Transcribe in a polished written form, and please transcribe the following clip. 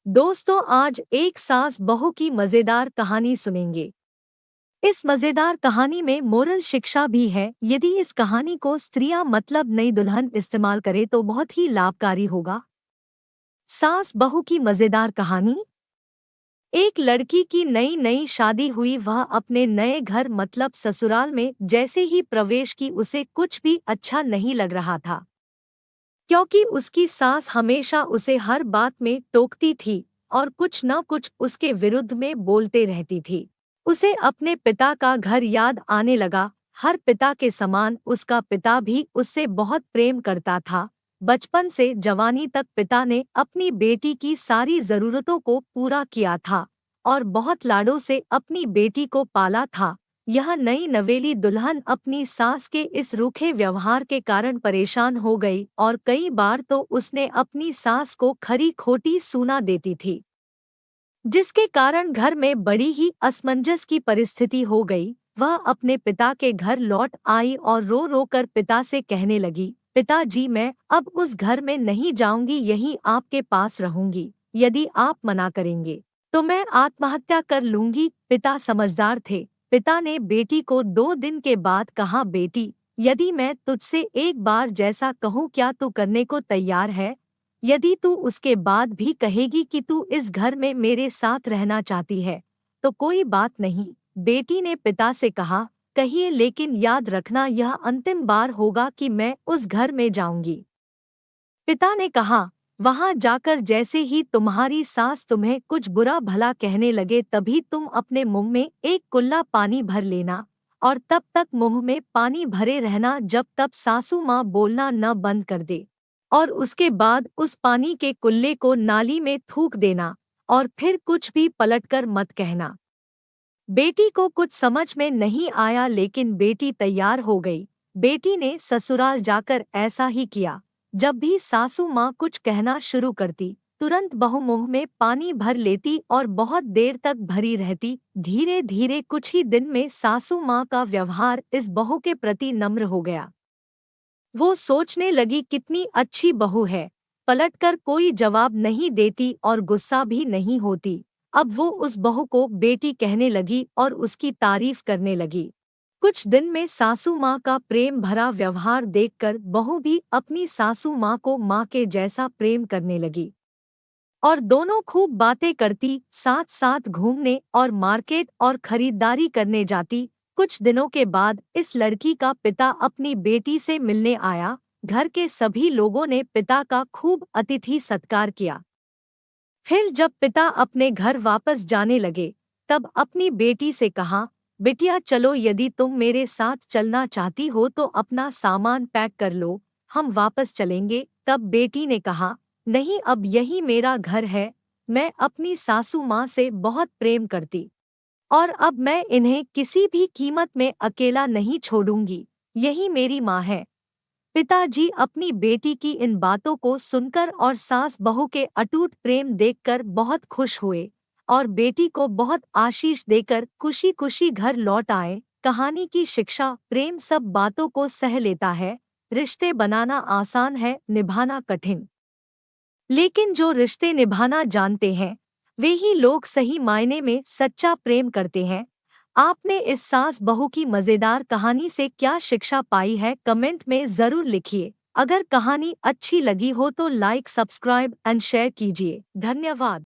दोस्तों, आज एक सास बहू की मजेदार कहानी सुनेंगे। इस मजेदार कहानी में मोरल शिक्षा भी है। यदि इस कहानी को स्त्रियां मतलब नई दुल्हन इस्तेमाल करे तो बहुत ही लाभकारी होगा। सास बहू की मजेदार कहानी। एक लड़की की नई नई शादी हुई। वह अपने नए घर मतलब ससुराल में जैसे ही प्रवेश की उसे कुछ भी अच्छा नहीं लग रहा था, क्योंकि उसकी सास हमेशा उसे हर बात में टोकती थी और कुछ न कुछ उसके विरुद्ध में बोलते रहती थी। उसे अपने पिता का घर याद आने लगा। हर पिता के समान उसका पिता भी उससे बहुत प्रेम करता था। बचपन से जवानी तक पिता ने अपनी बेटी की सारी जरूरतों को पूरा किया था और बहुत लाडों से अपनी बेटी को पाला था। यह नई नवेली दुल्हन अपनी सास के इस रूखे व्यवहार के कारण परेशान हो गई और कई बार तो उसने अपनी सास को खरी खोटी सूना देती थी, जिसके कारण घर में बड़ी ही असमंजस की परिस्थिति हो गई। वह अपने पिता के घर लौट आई और रो रो कर पिता से कहने लगी, पिताजी, मैं अब उस घर में नहीं जाऊंगी, यहीं आपके पास रहूंगी। यदि आप मना करेंगे तो मैं आत्महत्या कर लूंगी। पिता समझदार थे। पिता ने बेटी को 2 दिन के बाद कहा, बेटी, यदि मैं तुझसे एक बार जैसा कहूँ क्या तू करने को तैयार है? यदि तू उसके बाद भी कहेगी कि तू इस घर में मेरे साथ रहना चाहती है तो कोई बात नहीं। बेटी ने पिता से कहा, कहिए, लेकिन याद रखना यह अंतिम बार होगा कि मैं उस घर में जाऊंगी। पिता ने कहा, वहां जाकर जैसे ही तुम्हारी सास तुम्हें कुछ बुरा भला कहने लगे तभी तुम अपने मुंह में एक कुल्ला पानी भर लेना और तब तक मुंह में पानी भरे रहना जब तक सासू माँ बोलना न बंद कर दे, और उसके बाद उस पानी के कुल्ले को नाली में थूक देना और फिर कुछ भी पलटकर मत कहना। बेटी को कुछ समझ में नहीं आया, लेकिन बेटी तैयार हो गई। बेटी ने ससुराल जाकर ऐसा ही किया। जब भी सासू माँ कुछ कहना शुरू करती तुरंत बहू मुंह में पानी भर लेती और बहुत देर तक भरी रहती। धीरे धीरे कुछ ही दिन में सासू माँ का व्यवहार इस बहू के प्रति नम्र हो गया। वो सोचने लगी, कितनी अच्छी बहू है, पलटकर कोई जवाब नहीं देती और गुस्सा भी नहीं होती। अब वो उस बहू को बेटी कहने लगी और उसकी तारीफ करने लगी। कुछ दिन में सासू माँ का प्रेम भरा व्यवहार देखकर बहू भी अपनी सासू माँ को माँ के जैसा प्रेम करने लगी और दोनों खूब बातें करती, साथ साथ घूमने और मार्केट और खरीदारी करने जाती। कुछ दिनों के बाद इस लड़की का पिता अपनी बेटी से मिलने आया। घर के सभी लोगों ने पिता का खूब अतिथि सत्कार किया। फिर जब पिता अपने घर वापस जाने लगे तब अपनी बेटी से कहा, बिटिया चलो, यदि तुम मेरे साथ चलना चाहती हो तो अपना सामान पैक कर लो, हम वापस चलेंगे। तब बेटी ने कहा, नहीं, अब यही मेरा घर है। मैं अपनी सासू माँ से बहुत प्रेम करती और अब मैं इन्हें किसी भी कीमत में अकेला नहीं छोड़ूंगी। यही मेरी माँ है। पिताजी अपनी बेटी की इन बातों को सुनकर और सास बहू के अटूट प्रेम देखकर बहुत खुश हुए और बेटी को बहुत आशीष देकर खुशी खुशी घर लौट आए। कहानी की शिक्षा, प्रेम सब बातों को सह लेता है। रिश्ते बनाना आसान है, निभाना कठिन। लेकिन जो रिश्ते निभाना जानते हैं वे ही लोग सही मायने में सच्चा प्रेम करते हैं। आपने इस सास बहू की मजेदार कहानी से क्या शिक्षा पाई है, कमेंट में जरूर लिखिए। अगर कहानी अच्छी लगी हो तो लाइक, सब्सक्राइब एंड शेयर कीजिए। धन्यवाद।